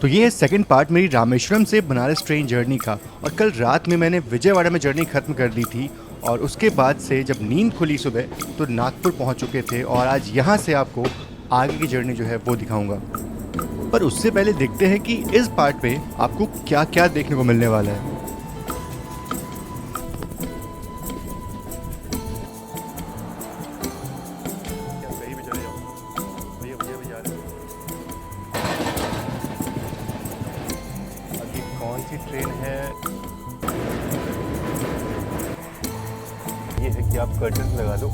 तो ये है सेकंड पार्ट मेरी रामेश्वरम से बनारस ट्रेन जर्नी का। और कल रात में मैंने विजयवाड़ा में जर्नी ख़त्म कर दी थी और उसके बाद से जब नींद खुली सुबह तो नागपुर पहुंच चुके थे और आज यहाँ से आपको आगे की जर्नी जो है वो दिखाऊंगा। पर उससे पहले देखते हैं कि इस पार्ट पे आपको क्या क्या देखने को मिलने वाला है। कौन सी ट्रेन है? ये है कि आप कर्टन लगा दो।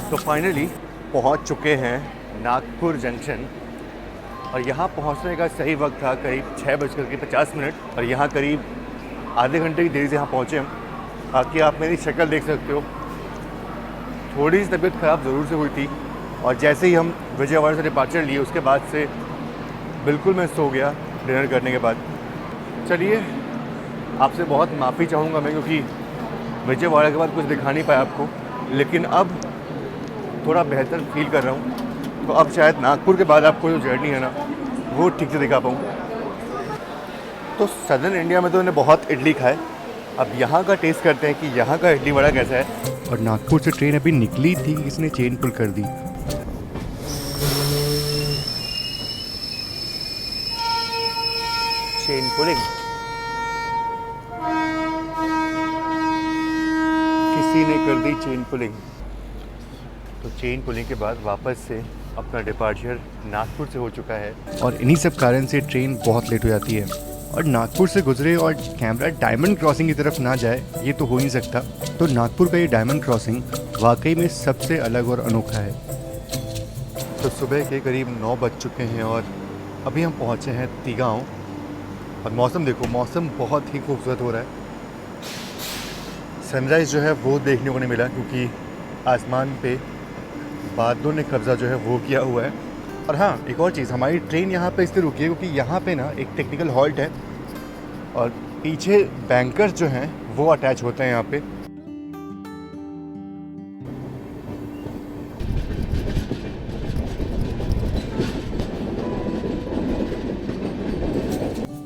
तो फाइनली पहुंच चुके हैं नागपुर जंक्शन और यहाँ पहुँचने का सही वक्त था करीब 6:50 और यहाँ करीब आधे घंटे की देरी से यहाँ पहुँचे हम। बाकी आप मेरी शक्ल देख सकते हो, थोड़ी सी तबीयत ख़राब ज़रूर से हुई थी और जैसे ही हम विजयवाड़ा से डिपार्चर लिए उसके बाद से बिल्कुल मैं सो गया डिनर करने के बाद। चलिए, आपसे बहुत माफ़ी चाहूँगा मैं क्योंकि विजयवाड़ा के बाद कुछ दिखा नहीं पाया आपको, लेकिन अब थोड़ा बेहतर फील कर रहा हूँ। तो अब शायद नागपुर के बाद आपको जो जर्नी है ना वो ठीक से दिखा पाऊँ। तो सदर्न इंडिया में तो मैंने बहुत इडली खाए, अब यहाँ का टेस्ट करते हैं कि यहाँ का इडली वड़ा कैसा है। और नागपुर से ट्रेन अभी निकली थी कि किसने चेन पुल कर दी। चेन पुलिंग, किसी ने कर दी चेन पुलिंग। तो चेन पुलिंग के बाद वापस से अपना डिपार्चर नागपुर से हो चुका है और इन्हीं सब कारण से ट्रेन बहुत लेट हो जाती है और नागपुर से गुजरे और कैमरा डायमंड क्रॉसिंग की तरफ ना जाए ये तो हो नहीं सकता। तो नागपुर का ये डायमंड क्रॉसिंग वाकई में सबसे अलग और अनोखा है। तो सुबह के करीब 9 बज चुके हैं और अभी हम पहुँचे हैं तिगांव और मौसम देखो, मौसम बहुत ही खूबसूरत हो रहा है। सनराइज़ जो है वो देखने को नहीं मिला क्योंकि आसमान पे बादलों ने कब्ज़ा जो है वो किया हुआ है। और हाँ, एक और चीज़, हमारी ट्रेन यहाँ पे इसलिए रुकी है क्योंकि यहाँ पे ना एक टेक्निकल हॉल्ट है और पीछे बैंकर्स जो हैं वो अटैच होते हैं यहाँ पे।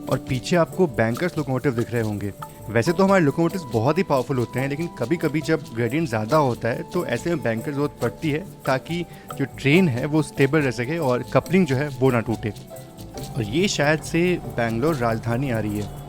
और पीछे आपको बैंकर्स लोकोमोटिव दिख रहे होंगे। वैसे तो हमारे लोकोमोटिव्स बहुत ही पावरफुल होते हैं, लेकिन कभी कभी जब ग्रेडियंट ज़्यादा होता है तो ऐसे में बैंकर ज़रूरत पड़ती है ताकि जो ट्रेन है वो स्टेबल रह सके और कपलिंग जो है वो ना टूटे। और ये शायद से बेंगलोर राजधानी आ रही है।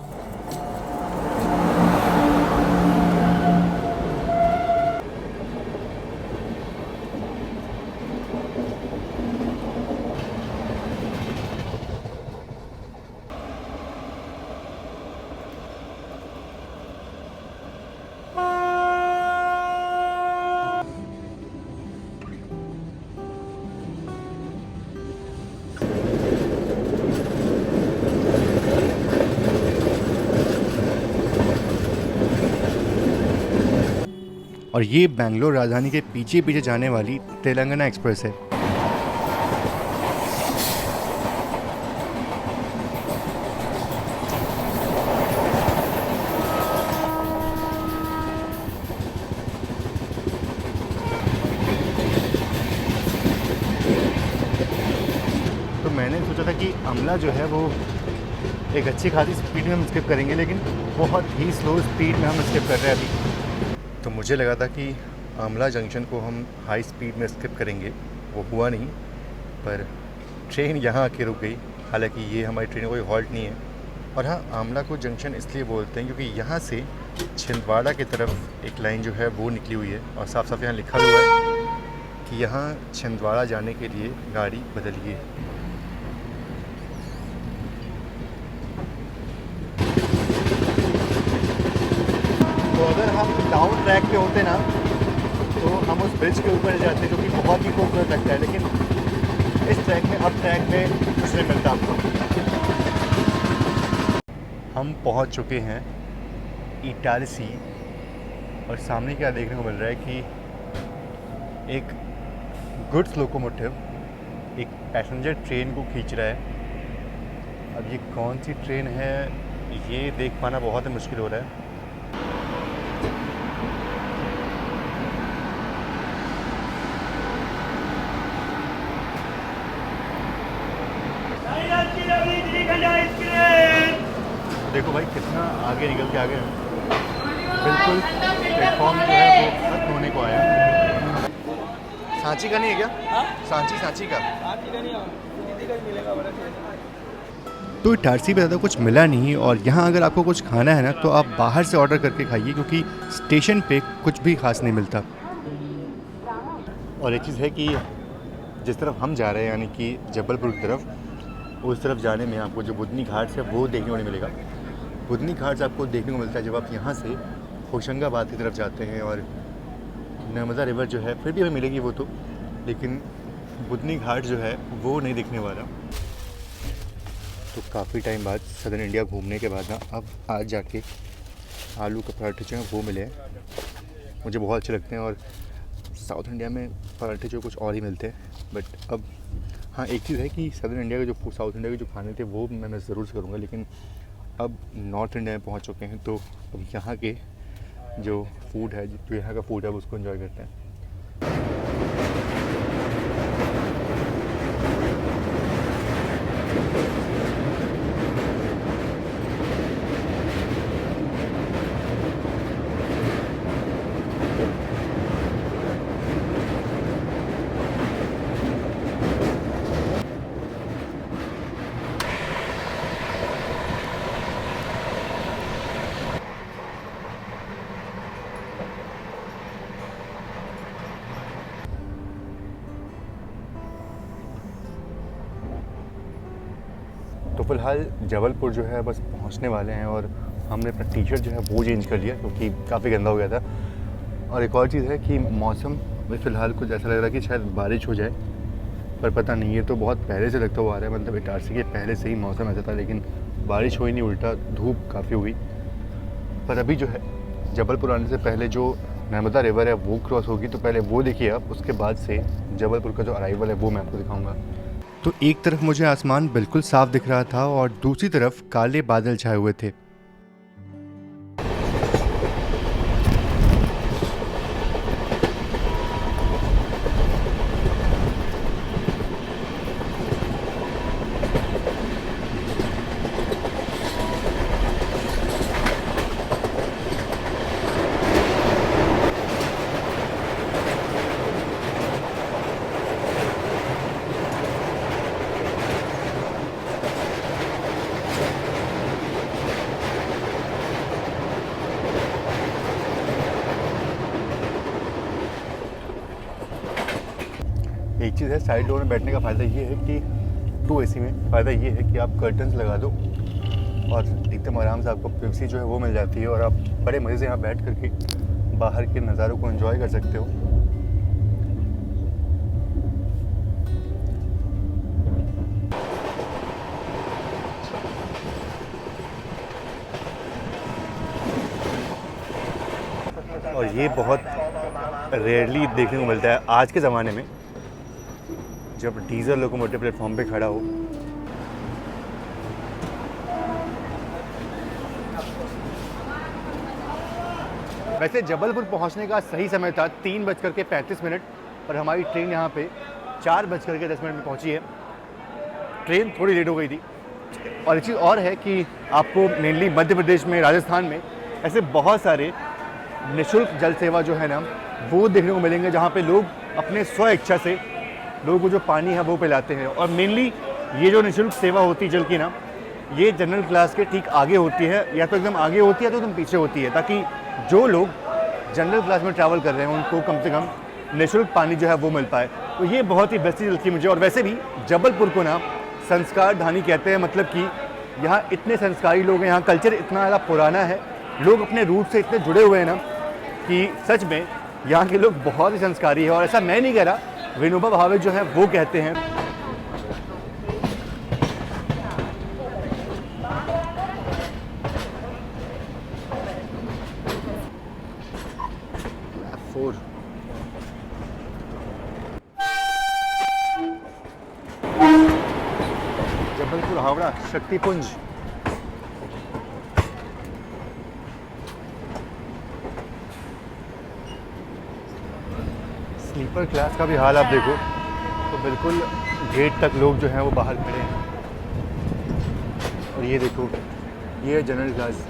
और ये बेंगलोर राजधानी के पीछे पीछे जाने वाली तेलंगाना एक्सप्रेस है। तो मैंने सोचा था कि अमला जो है वो एक अच्छी खासी स्पीड में हम स्किप करेंगे, लेकिन बहुत ही स्लो स्पीड में हम स्किप कर रहे हैं अभी। तो मुझे लगा था कि आमला जंक्शन को हम हाई स्पीड में स्किप करेंगे, वो हुआ नहीं, पर ट्रेन यहाँ आके रुक गई। हालांकि ये हमारी ट्रेन कोई हॉल्ट नहीं है। और हाँ, आमला को जंक्शन इसलिए बोलते हैं क्योंकि यहाँ से छिंदवाड़ा की तरफ एक लाइन जो है वो निकली हुई है और साफ साफ यहाँ लिखा हुआ है कि यहाँ छिंदवाड़ा जाने के लिए गाड़ी बदलिए। तो अगर हम डाउन ट्रैक पे होते ना तो हम उस ब्रिज के ऊपर जाते जो कि बहुत ही खूबसूरत लगता है, लेकिन इस ट्रैक में अब ट्रैक पे कुछ नहीं मिलता आपको। हम पहुंच चुके हैं इटारसी और सामने क्या देखने को मिल रहा है कि एक गुड्स लोकोमोटिव एक पैसेंजर ट्रेन को खींच रहा है। अब ये कौन सी ट्रेन है ये देख पाना बहुत ही मुश्किल हो रहा है। देखो भाई कितना आगे निकल के आ गए हैं। बिल्कुल प्लेटफॉर्म जो है वो खत्म होने को आया। सांची का नहीं है क्या? सांची का तो इटारसी पे ज़्यादा कुछ मिला नहीं, और यहाँ अगर आपको कुछ खाना है ना तो आप बाहर से ऑर्डर करके खाइए, क्योंकि स्टेशन पे कुछ भी खास नहीं मिलता। और एक चीज़ है कि जिस तरफ हम जा रहे हैं यानी कि जबलपुर की तरफ, उस तरफ जाने में आपको जो बुधनी घाट है वो देखने को नहीं मिलेगा। बुधनी घाट आपको देखने को मिलता है जब आप यहाँ से होशंगाबाद की तरफ जाते हैं, और नर्मदा रिवर जो है फिर भी हमें मिलेगी वो तो, लेकिन बुधनी घाट जो है वो नहीं दिखने वाला। तो काफ़ी टाइम बाद सदर्न इंडिया घूमने के बाद ना अब आज जाके आलू के पराठे जो हैं वो मिले हैं, मुझे बहुत अच्छे लगते हैं। और साउथ इंडिया में पराठे जो कुछ और ही मिलते हैं, बट अब हाँ एक चीज़ है कि सदर्न इंडिया के जो साउथ इंडिया के जो खाने थे वो मैं ज़रूर से करूँगा, लेकिन अब नॉर्थ इंडिया में पहुँच चुके हैं तो अब यहाँ के जो फूड है, जो यहाँ का फूड है उसको एंजॉय करते हैं। तो फ़िलहाल जबलपुर जो है बस पहुंचने वाले हैं, और हमने अपना टी शर्ट जो है वो चेंज कर लिया क्योंकि काफ़ी गंदा हो गया था। और एक और चीज़ है कि मौसम में फ़िलहाल कुछ ऐसा लग रहा है कि शायद बारिश हो जाए, पर पता नहीं। ये तो बहुत पहले से लगता हुआ आ रहा है, मतलब इटारसी के पहले से ही मौसम ऐसा था, लेकिन बारिश हुई नहीं, उल्टा धूप काफ़ी हुई। पर अभी जो है जबलपुर आने से पहले जो नर्मदा रिवर है वो क्रॉस होगी, तो पहले वो देखिए आप, उसके बाद से जबलपुर का जो अराइवल है वो मैं आपको दिखाऊंगा। तो एक तरफ मुझे आसमान बिल्कुल साफ दिख रहा था और दूसरी तरफ काले बादल छाए हुए थे। एक चीज़ है साइड डोर में बैठने का फ़ायदा ये है कि 2 AC में फ़ायदा ये है कि आप कर्टन्स लगा दो और एकदम आराम से आपको प्राइवेसी जो है वो मिल जाती है, और आप बड़े मज़े से यहाँ बैठ करके बाहर के नज़ारों को एंजॉय कर सकते हो। और ये बहुत रेयरली देखने को मिलता है आज के ज़माने में, जब डीजल लोकोमोटिव प्लेटफॉर्म पे खड़ा हो। वैसे जबलपुर पहुंचने का सही समय था 3:35, और हमारी ट्रेन यहाँ पे 4:10 में पहुंची है। ट्रेन थोड़ी लेट हो गई थी। और एक चीज़ और है कि आपको मेनली मध्य प्रदेश में, राजस्थान में ऐसे बहुत सारे निःशुल्क जल सेवा जो है ना वो देखने को मिलेंगे, जहाँ पे लोग अपने स्व इच्छा से लोगों को जो पानी है वो पिलाते हैं। और मेनली ये जो निःशुल्क सेवा होती है जल की ना, ये जनरल क्लास के ठीक आगे होती है, या तो एकदम आगे होती है तो एकदम पीछे होती है, ताकि जो लोग जनरल क्लास में ट्रैवल कर रहे हैं उनको कम से कम निःशुल्क पानी जो है वो मिल पाए। तो ये बहुत ही बेस्ट चीज़ लगती है मुझे। और वैसे भी जबलपुर को ना संस्कार धानी कहते हैं, मतलब कि यहाँ इतने संस्कारी लोग हैं, यहाँ कल्चर इतना ज़्यादा पुराना है, लोग अपने रूट से इतने जुड़े हुए हैं ना कि सच में यहाँ के लोग बहुत ही संस्कारी है। और ऐसा मैं नहीं कह रहा, विनोबा भावे जो है वो कहते हैं। जबलपुर हावड़ा शक्तिपुंज। स्लीपर क्लास का भी हाल आप देखो तो बिल्कुल गेट तक लोग जो हैं वो बाहर खड़े हैं। और ये देखो, ये है जनरल क्लास।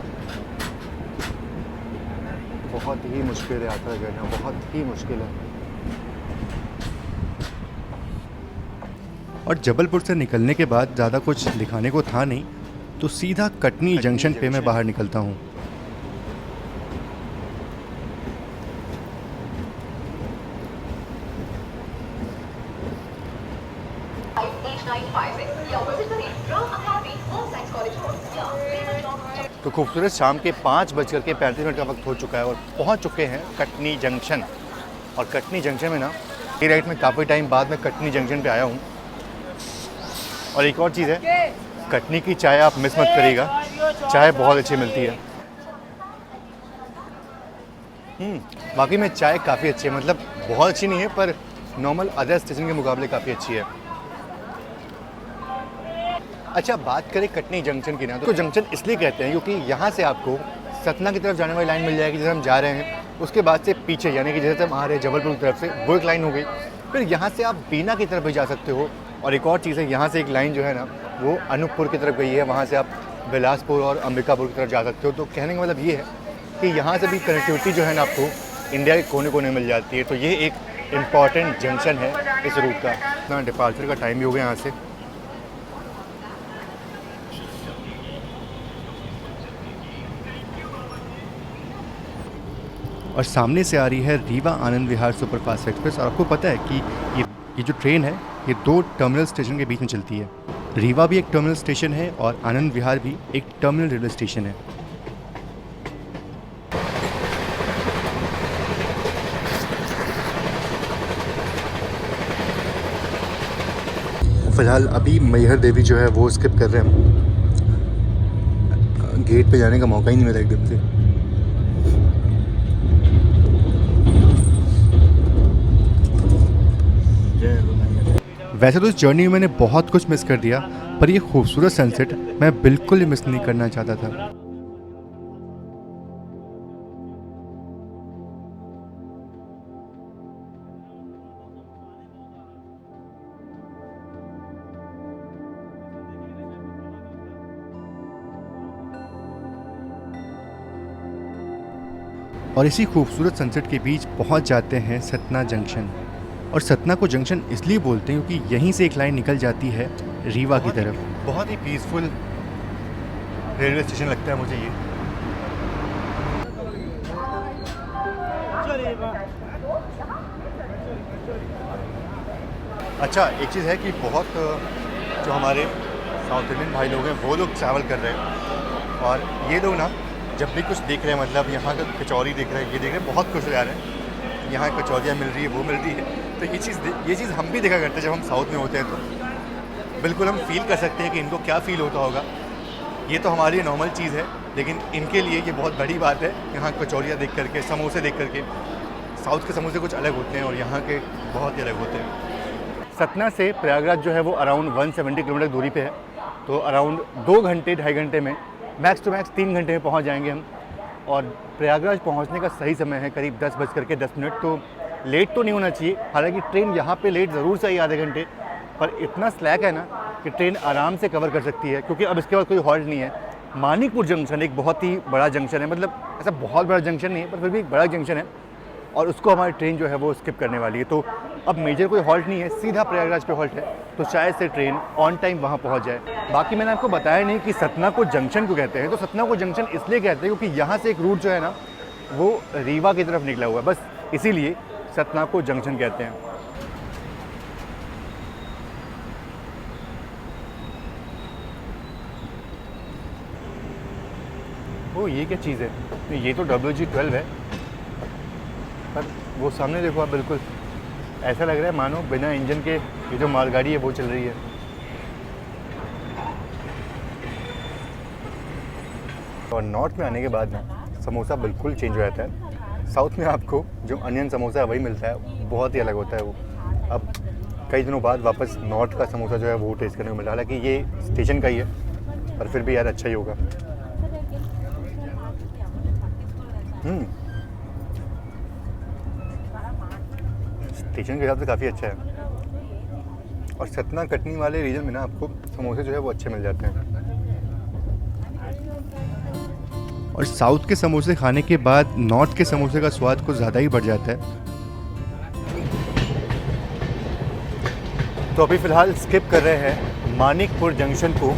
बहुत ही मुश्किल है यात्रा करना, बहुत ही मुश्किल है। और जबलपुर से निकलने के बाद ज़्यादा कुछ दिखाने को था नहीं, तो सीधा कटनी जंक्शन पे मैं बाहर निकलता हूँ। तो खूबसूरत शाम के 5:35 का वक्त हो चुका है और पहुंच चुके हैं कटनी जंक्शन। और कटनी जंक्शन में ना ये राइट में काफ़ी टाइम बाद मैं कटनी जंक्शन पे आया हूँ। और एक और चीज़ है, कटनी की चाय आप मिस मत करिएगा, चाय बहुत अच्छी मिलती है। बाकी में चाय काफ़ी अच्छी है, मतलब बहुत अच्छी नहीं है पर नॉर्मल अदर स्टेशन के मुकाबले काफ़ी अच्छी है। अच्छा, बात करें कटनी जंक्शन की ना, तो जंक्शन इसलिए कहते हैं क्योंकि यहाँ से आपको सतना की तरफ जाने वाली लाइन मिल जाएगी जैसे हम जा रहे हैं। उसके बाद से पीछे यानी कि जैसे हम आ रहे हैं जबलपुर की तरफ से, वो एक लाइन हो गई। फिर यहाँ से आप बीना की तरफ भी जा सकते हो। और एक और चीज़ है, यहाँ से एक लाइन जो है ना वो अनूपपुर की तरफ गई है, वहाँ से आप बिलासपुर और अंबिकापुर की तरफ जा सकते हो। तो कहने का मतलब ये है कि यहाँ से भी कनेक्टिविटी जो है ना आपको इंडिया के कोने कोने मिल जाती है। तो ये एक इम्पॉर्टेंट जंक्शन है इस रूट का। ना डिपार्चर का टाइम भी हो गया यहाँ से। और सामने से आ रही है रीवा आनंद विहार सुपरफास्ट एक्सप्रेस। और आपको पता है कि ये जो ट्रेन है ये 2 टर्मिनल स्टेशन के बीच में चलती है। रीवा भी एक टर्मिनल स्टेशन है और आनंद विहार भी एक टर्मिनल रेलवे स्टेशन है। फ़िलहाल अभी मैहर देवी जो है वो स्किप कर रहे हैं हम। गेट पे जाने का मौका ही नहीं मिला एकदम से। वैसे तो इस जर्नी में मैंने बहुत कुछ मिस कर दिया, पर ये खूबसूरत सनसेट मैं बिल्कुल ही मिस नहीं करना चाहता था। और इसी खूबसूरत सनसेट के बीच पहुंच जाते हैं सतना जंक्शन। और सतना को जंक्शन इसलिए बोलते हैं क्योंकि यहीं से एक लाइन निकल जाती है रीवा की तरफ। बहुत ही पीसफुल रेलवे स्टेशन लगता है मुझे ये। अच्छा, एक चीज़ है कि बहुत जो हमारे साउथ इंडियन भाई लोग हैं वो लोग ट्रैवल कर रहे हैं और ये लोग ना जब भी कुछ देख रहे हैं, मतलब यहाँ का कचौरी देख रहे हैं, ये देख रहे हैं, बहुत खुश हो जा रहे हैं। यहाँ कचौरियाँ मिल रही है, वो मिल रही है। तो ये चीज़ हम भी देखा करते हैं जब हम साउथ में होते हैं। तो बिल्कुल हम फील कर सकते हैं कि इनको क्या फ़ील होता होगा। ये तो हमारे लिए नॉर्मल चीज़ है, लेकिन इनके लिए ये बहुत बड़ी बात है। यहाँ कचौरियाँ देख करके, समोसे देख करके। साउथ के समोसे कुछ अलग होते हैं और यहाँ के बहुत ही अलग होते हैं। सतना से प्रयागराज जो है वो अराउंड 170 किलोमीटर दूरी पे है। तो अराउंड 2 घंटे 2.5 घंटे में, मैक्स टू मैक्स 3 घंटे में पहुँच जाएंगे हम। और प्रयागराज पहुँचने का सही समय है करीब 10:10। तो लेट तो नहीं होना चाहिए। हालांकि ट्रेन यहाँ पे लेट ज़रूर से आई आधे घंटे, पर इतना स्लैक है ना कि ट्रेन आराम से कवर कर सकती है, क्योंकि अब इसके बाद कोई हॉल्ट नहीं है। मानिकपुर जंक्शन एक बहुत ही बड़ा जंक्शन है, मतलब ऐसा बहुत बड़ा जंक्शन नहीं है पर फिर भी एक बड़ा जंक्शन है, और उसको हमारी ट्रेन जो है वो स्किप करने वाली है। तो अब मेजर कोई हॉल्ट नहीं है, सीधा प्रयागराज पे हॉल्ट है। तो शायद से ट्रेन ऑन टाइम वहाँ पहुँच जाए। बाकी मैंने आपको बताया नहीं कि सतना को जंक्शन क्यों कहते हैं। तो सतना को जंक्शन इसलिए कहते हैं क्योंकि यहाँ से एक रूट जो है ना वो रीवा की तरफ निकला हुआ है, बस इसीलिए सतना को जंक्शन कहते हैं। ओ, ये क्या चीज़ है? ये तो WG12 है, पर वो सामने देखो आप, बिल्कुल ऐसा लग रहा है मानो बिना इंजन के ये जो मालगाड़ी है वो चल रही है। और नॉर्थ में आने के बाद ना समोसा बिल्कुल चेंज हो जाता है। साउथ में आपको जो अनियन समोसा है वही मिलता है, बहुत ही अलग होता है वो। अब कई दिनों बाद वापस नॉर्थ का समोसा जो है वो टेस्ट करने को मिला। हालांकि ये स्टेशन का ही है, पर फिर भी यार अच्छा ही होगा। स्टेशन के हिसाब से काफ़ी अच्छा है। और सतना कटनी वाले रीजन में ना आपको समोसे जो है वो अच्छे मिल जाते हैं। और साउथ के समोसे खाने के बाद नॉर्थ के समोसे का स्वाद कुछ ज़्यादा ही बढ़ जाता है। तो अभी फ़िलहाल स्किप कर रहे हैं मानिकपुर जंक्शन को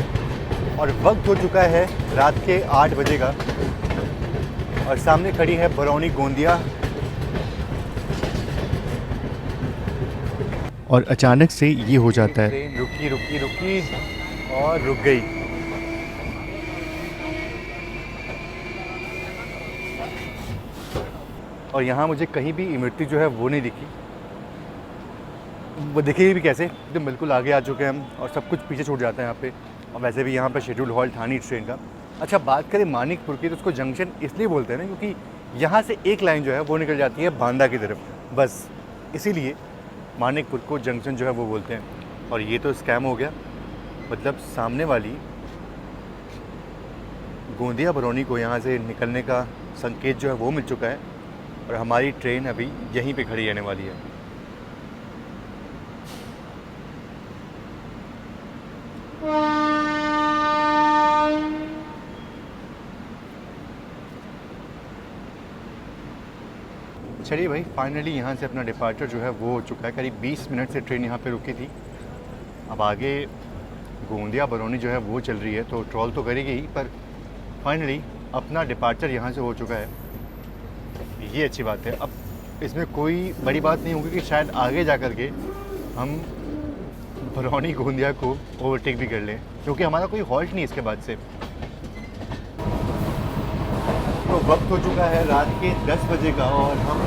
और वक्त हो चुका है रात के 8 बजे का और सामने खड़ी है बरौनी गोंदिया। और अचानक से ये हो जाता है। ट्रेन रुकी रुकी रुकी और रुक गई। और यहाँ मुझे कहीं भी इमरती जो है वो नहीं दिखी। वो दिखेगी भी कैसे, एकदम बिल्कुल आगे आ चुके हैं हम और सब कुछ पीछे छूट जाता है यहाँ पे। और वैसे भी यहाँ पे शेड्यूल हॉल्ट था नहीं ट्रेन का। अच्छा, बात करें मानिकपुर की तो उसको जंक्शन इसलिए बोलते हैं ना क्योंकि यहाँ से एक लाइन जो है वो निकल जाती है बांदा की तरफ, बस इसीलिए मानिकपुर को जंक्शन जो है वो बोलते हैं। और ये तो स्कैम हो गया, मतलब सामने वाली गोंदिया बरौनी को यहाँ से निकलने का संकेत जो है वो मिल चुका है और हमारी ट्रेन अभी यहीं पे खड़ी रहने वाली है। चलिए भाई, फाइनली यहाँ से अपना डिपार्चर जो है वो हो चुका है। करीब 20 मिनट से ट्रेन यहाँ पे रुकी थी। अब आगे गोंदिया बरौनी जो है वो चल रही है तो ट्रॉल तो करेगी ही, पर फाइनली अपना डिपार्चर यहाँ से हो चुका है। ये अच्छी बात है। अब इसमें कोई बड़ी बात नहीं होगी कि शायद आगे जा कर के हम बरौनी गोंदिया को ओवरटेक भी कर लें, क्योंकि हमारा कोई हॉल्ट नहीं इसके बाद से। तो वक्त हो चुका है रात के 10 बजे का और हम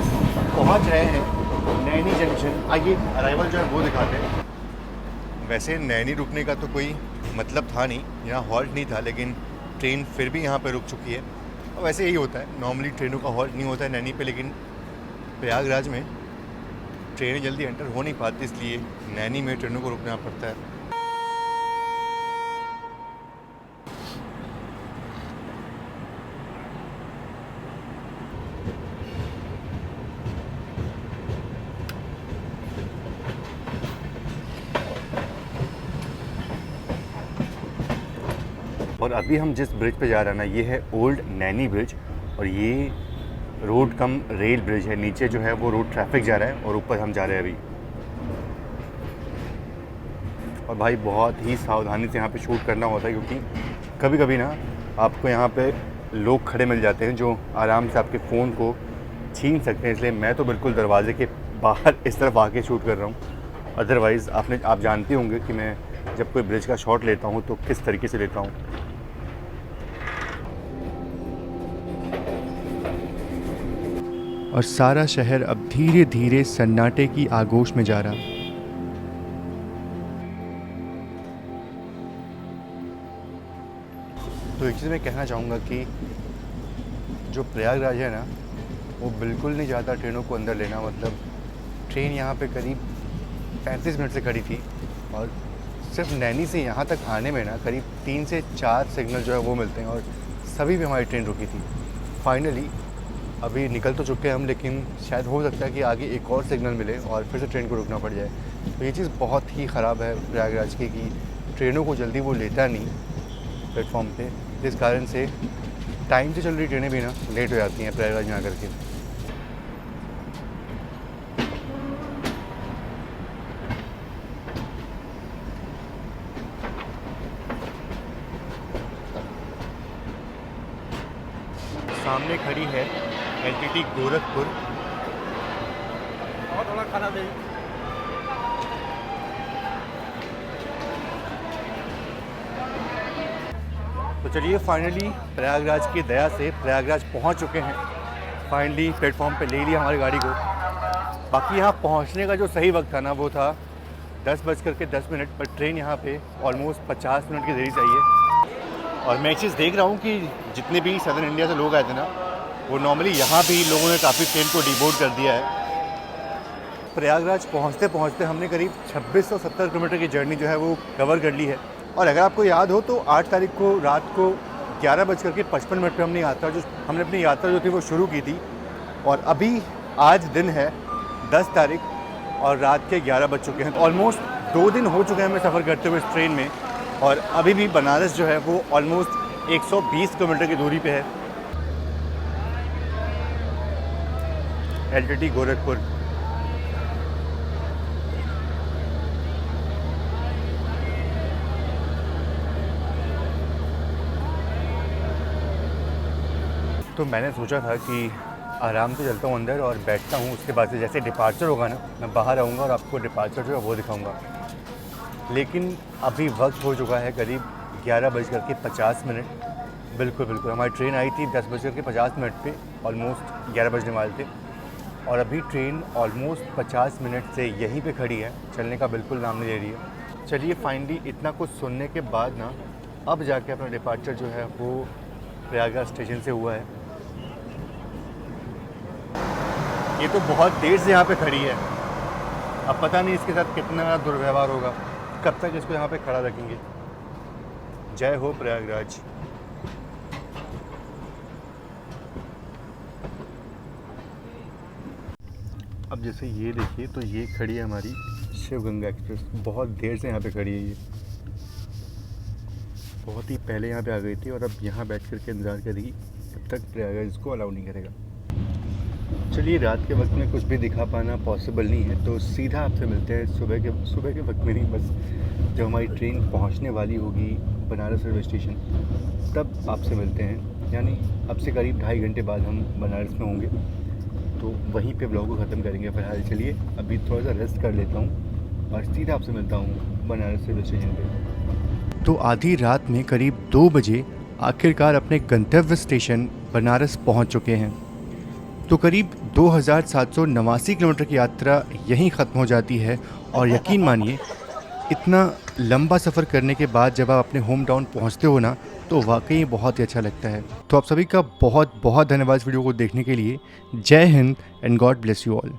पहुंच रहे हैं नैनी जंक्शन। आइए अराइवल जो है वो दिखाते हैं। वैसे नैनी रुकने का तो कोई मतलब था नहीं, यहाँ हॉल्ट नहीं था, लेकिन ट्रेन फिर भी यहाँ पे रुक चुकी है। और वैसे यही होता है, नॉर्मली ट्रेनों का हॉल्ट नहीं होता है नैनी पे, लेकिन प्रयागराज में ट्रेनें जल्दी एंटर हो नहीं पाती, इसलिए नैनी में ट्रेनों को रुकना पड़ता है। और अभी हम जिस ब्रिज पे जा रहे हैं ना, ये है ओल्ड नैनी ब्रिज और ये रोड कम रेल ब्रिज है। नीचे जो है वो रोड ट्रैफिक जा रहा है और ऊपर हम जा रहे हैं अभी। और भाई बहुत ही सावधानी से यहाँ पे शूट करना होता है, क्योंकि कभी कभी ना आपको यहाँ पे लोग खड़े मिल जाते हैं जो आराम से आपके फ़ोन को छीन सकते हैं। इसलिए मैं तो बिल्कुल दरवाजे के बाहर इस तरफ आके शूट कर रहा हूँ। अदरवाइज़ आप जानते होंगे कि मैं जब कोई ब्रिज का शॉट लेता हूँ तो किस तरीके से लेता हूँ। और सारा शहर अब धीरे धीरे सन्नाटे की आगोश में जा रहा। तो एक चीज़ मैं कहना चाहूँगा कि जो प्रयागराज है ना, वो बिल्कुल नहीं चाहता ट्रेनों को अंदर लेना। मतलब ट्रेन यहाँ पे करीब 35 मिनट से खड़ी थी और सिर्फ नैनी से यहाँ तक आने में ना करीब 3 से 4 सिग्नल जो है वो मिलते हैं और सभी भी हमारी ट्रेन रुकी थी। फाइनली अभी निकल तो चुके हैं हम, लेकिन शायद हो सकता है कि आगे एक और सिग्नल मिले और फिर से ट्रेन को रुकना पड़ जाए। तो ये चीज़ बहुत ही ख़राब है प्रयागराज की कि ट्रेनों को जल्दी वो लेता नहीं प्लेटफॉर्म पे, जिस कारण से टाइम से चल रही ट्रेनें भी ना लेट हो जाती हैं प्रयागराज में आकर के। सामने खड़ी है एलटीटी गोरखपुर। और थोड़ा खाना दे। तो चलिए फाइनली प्रयागराज की दया से प्रयागराज पहुंच चुके हैं। फाइनली प्लेटफॉर्म पे ले लिया हमारी गाड़ी को। बाकी यहाँ पहुंचने का जो सही वक्त था ना, वो था 10:10 पर ट्रेन यहाँ पे ऑलमोस्ट 50 मिनट की देरी से आई है। और मैं एक चीज़ देख रहा हूँ कि जितने भी सदर्न इंडिया से लोग आए थे ना, वो नॉर्मली यहाँ भी लोगों ने काफ़ी ट्रेन को डिबोर्ड कर दिया है। प्रयागराज पहुँचते पहुँचते हमने करीब 2670 किलोमीटर की जर्नी जो है वो कवर कर ली है। और अगर आपको याद हो तो 8 तारीख को रात को 11:55 पर हमने अपनी यात्रा जो थी वो शुरू की थी। और अभी आज दिन है 10 तारीख और रात के 11 बज चुके हैं। ऑलमोस्ट 2 दिन हो चुके हैं हमें सफ़र करते हुए इस ट्रेन में। और अभी भी बनारस जो है वो ऑलमोस्ट 120 किलोमीटर की दूरी पे है। LTT गोरखपुर। तो मैंने सोचा था कि आराम से चलता हूँ अंदर और बैठता हूँ, उसके बाद से जैसे डिपार्चर होगा ना, मैं बाहर आऊँगा और आपको डिपार्चर जो है वो दिखाऊँगा। लेकिन अभी वक्त हो चुका है करीब 11:50। बिल्कुल बिल्कुल, हमारी ट्रेन आई थी 10:50 पे, ऑलमोस्ट 11 बजने वाले थे, और अभी ट्रेन ऑलमोस्ट 50 मिनट से यहीं पे खड़ी है, चलने का बिल्कुल नाम नहीं ले रही है। चलिए फाइनली इतना कुछ सुनने के बाद ना अब जाके अपना डिपार्चर जो है वो प्रयागराज स्टेशन से हुआ है। ये तो बहुत देर से यहाँ पे खड़ी है, अब पता नहीं इसके साथ कितना दुर्व्यवहार होगा, कब तक इसको यहाँ पे खड़ा रखेंगे। जय हो प्रयागराज। अब जैसे ये देखिए, तो ये खड़ी है हमारी शिव गंगा एक्सप्रेस, बहुत देर से यहाँ पे खड़ी है। ये बहुत ही पहले यहाँ पे आ गई थी और अब यहाँ बैठ कर के इंतज़ार करेगी जब तक प्रयागराज इसको अलाउ नहीं करेगा। चलिए, रात के वक्त में कुछ भी दिखा पाना पॉसिबल नहीं है, तो सीधा आपसे मिलते हैं सुबह के वक्त में नहीं, बस जब हमारी ट्रेन पहुंचने वाली होगी बनारस रेलवे स्टेशन तब आपसे मिलते हैं। यानी अब से करीब 2.5 घंटे बाद हम बनारस में होंगे, तो वहीं पे ब्लॉग को ख़त्म करेंगे। फिलहाल चलिए अभी थोड़ा सा रेस्ट कर लेता हूँ और सीधा आपसे मिलता हूँ बनारस रेलवे स्टेशन पर। तो आधी रात में करीब 2 बजे आखिरकार अपने गंतव्य स्टेशन बनारस पहुंच चुके हैं। तो करीब 2789 किलोमीटर की यात्रा यहीं ख़त्म हो जाती है, और यकीन मानिए इतना लंबा सफ़र करने के बाद जब आप अपने होम टाउन पहुँचते हो ना, तो वाकई बहुत ही अच्छा लगता है। तो आप सभी का बहुत बहुत धन्यवाद इस वीडियो को देखने के लिए। जय Hind and God bless you all.